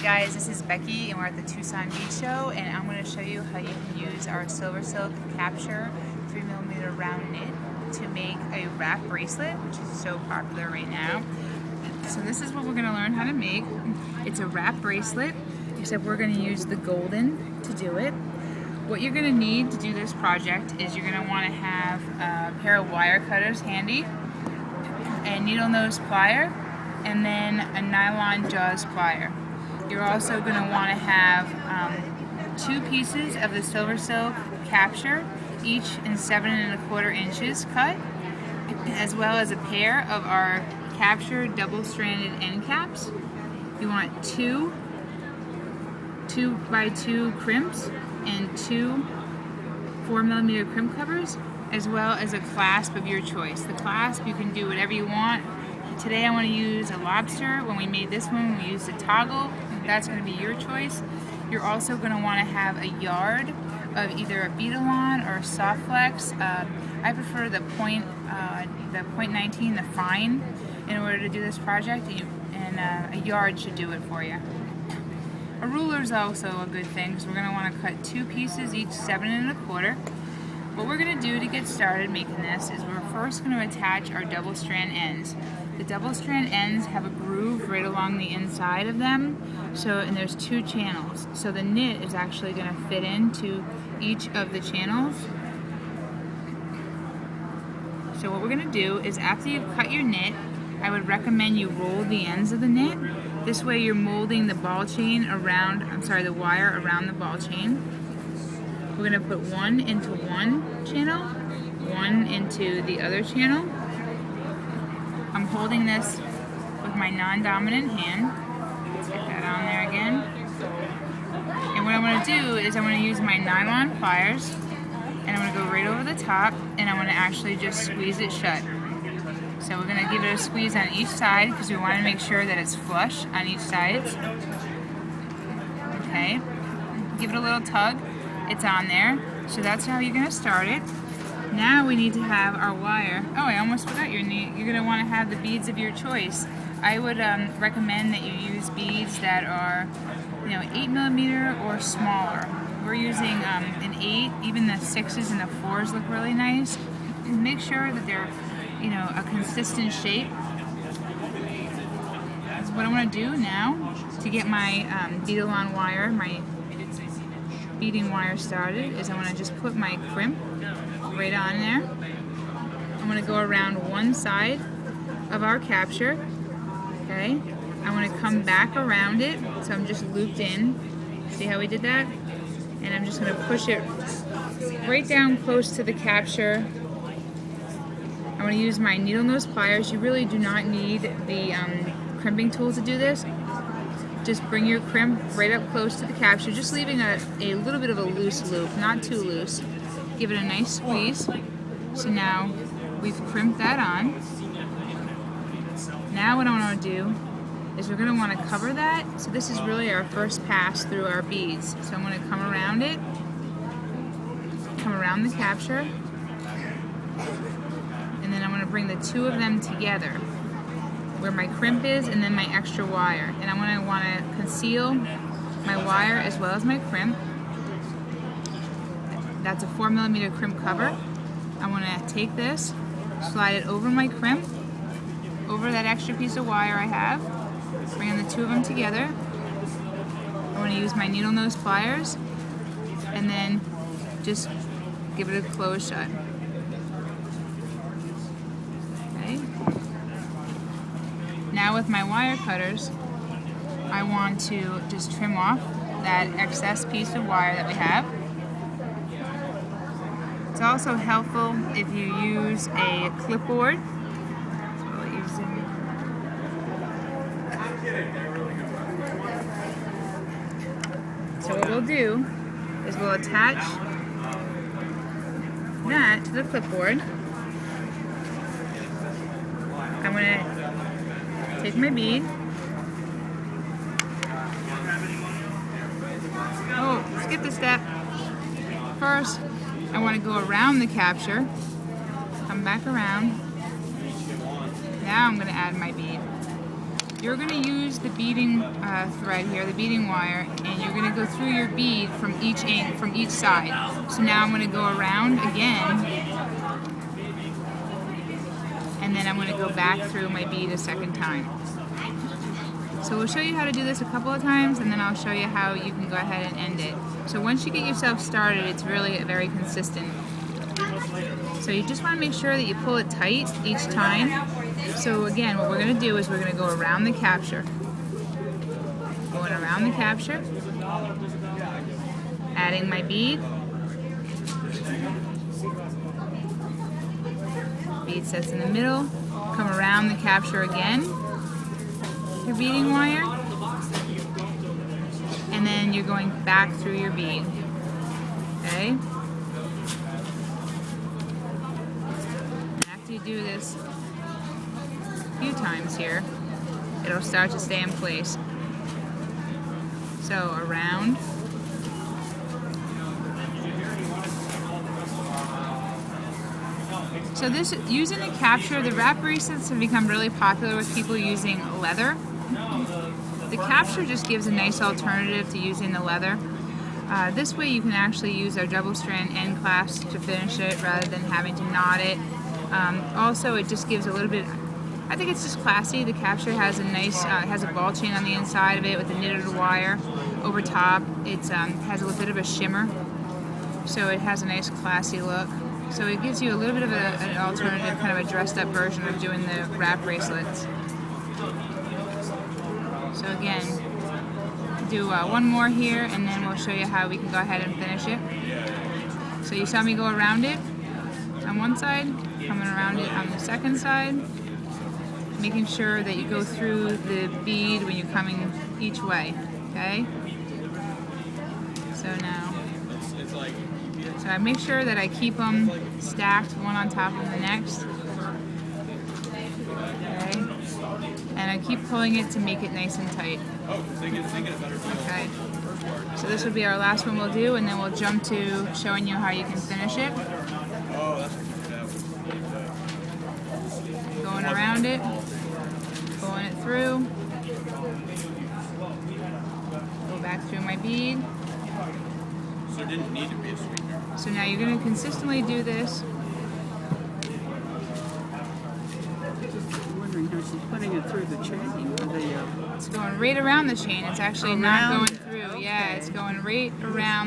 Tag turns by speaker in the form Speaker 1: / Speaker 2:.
Speaker 1: Guys, this is Becky and we're at the Tucson Beach Show, and I'm going to show you how you can use our SilverSilk Capture 3mm round knit to make a wrap bracelet, which is so popular right now. So this is what we're going to learn how to make. It's a wrap bracelet, except we're going to use the golden to do it. What you're going to need to do this project is you're going to want to have a pair of wire cutters handy, a needle nose plier, and then a nylon jaws plier. You're also going to want to have 2 pieces of the SilverSilk Capture, each in 7 1/4 inches cut, as well as a pair of our Capture double-stranded end caps. You want 2 2x2 crimps and 2 4mm crimp covers, as well as a clasp of your choice. The clasp, you can do whatever you want. Today I want to use a lobster. When we made this one, we used a toggle. That's going to be your choice. You're also going to want to have a yard of either a beadalon or a soft flex. I prefer the point 19, the fine, in order to do this project, and a yard should do it for you. A ruler is also a good thing, so we're going to want to cut 2 pieces, each 7 1/4. What we're going to do to get started making this is we're first going to attach our double strand ends. The double strand ends have a groove right along the inside of them, and there's 2 channels. So the knit is actually going to fit into each of the channels. So what we're going to do is, after you've cut your knit, I would recommend you roll the ends of the knit. This way you're molding the ball chain around, the wire around the ball chain. We're going to put 1 into one channel, 1 into the other channel. I'm holding this with my non-dominant hand. Let's get that on there again. And what I want to do is I want to use my nylon pliers, and I'm going to go right over the top, and I want to actually just squeeze it shut. So we're going to give it a squeeze on each side because we want to make sure that it's flush on each side. Okay, give it a little tug. It's on there. So that's how you're going to start it. Now we need to have our wire. Oh, I almost forgot. You're going to want to have the beads of your choice. I would recommend that you use beads that are, 8mm or smaller. We're using an 8. Even the 6s and the 4s look really nice. And make sure that they're, a consistent shape. That's what I want to do now to get my beadalon wire, my beading wire started. Is I want to just put my crimp right on there. I'm going to go around one side of our capture. Okay, I want to come back around it, so I'm just looped in. See how we did that? And I'm just going to push it right down close to the capture. I want to use my needle nose pliers. You really do not need the crimping tool to do this. Just bring your crimp right up close to the capture, just leaving a little bit of a loose loop, not too loose. Give it a nice squeeze. So now we've crimped that on. Now what I want to do is we're going to want to cover that. So this is really our first pass through our beads. So I'm going to come around it, come around the capture, and then I'm going to bring the 2 of them together, where my crimp is and then my extra wire. And I'm going to want to conceal my wire as well as my crimp. That's a 4mm crimp cover. I want to take this, slide it over my crimp, over that extra piece of wire I have, bring the 2 of them together. I want to use my needle nose pliers, and then just give it a close shut. Okay. Now with my wire cutters, I want to just trim off that excess piece of wire that we have. It's also helpful if you use a clipboard. So what we'll do is we'll attach that to the clipboard. I'm going to take my bead. Oh, skip the step. First, I want to go around the capture, come back around. Now I'm going to add my bead. you're going to use the beading thread here, the beading wire, and you're going to go through your bead from each side. So now I'm going to go around again, and then I'm going to go back through my bead a second time. So we'll show you how to do this a couple of times, and then I'll show you how you can go ahead and end it. So once you get yourself started, it's really very consistent. So you just want to make sure that you pull it tight each time. So again, what we're going to do is we're going to go around the capture. Going around the capture, adding my bead. Bead sets in the middle, come around the capture again, your beading wire, and then you're going back through your bead. Okay? And after you do this a few times here, it'll start to stay in place. So around. So this, using the capture, the wrap bracelets have become really popular with people using leather. The capture just gives a nice alternative to using the leather. This way you can actually use our double strand end clasp to finish it rather than having to knot it. Also, it just gives a little bit, I think it's just classy. The capture has a nice, has a ball chain on the inside of it with the knitted wire over top. It has a little bit of a shimmer, so it has a nice classy look. So it gives you a little bit of an alternative, kind of a dressed up version of doing the wrap bracelets. So again, do one more here, and then we'll show you how we can go ahead and finish it. So you saw me go around it on one side, coming around it on the second side, making sure that you go through the bead when you're coming each way, okay? So now, so I make sure that I keep them stacked one on top of the next, okay? And I keep pulling it to make it nice and tight. Okay, so this will be our last one we'll do, and then we'll jump to showing you how you can finish it. Going around it, pulling it through, go back through my bead.
Speaker 2: So it didn't need to be a sweetener.
Speaker 1: So now you're going to consistently do this.
Speaker 3: I'm wondering how she's putting it through the chain.
Speaker 1: It's going right around the chain. It's actually not going through. Yeah, it's going right around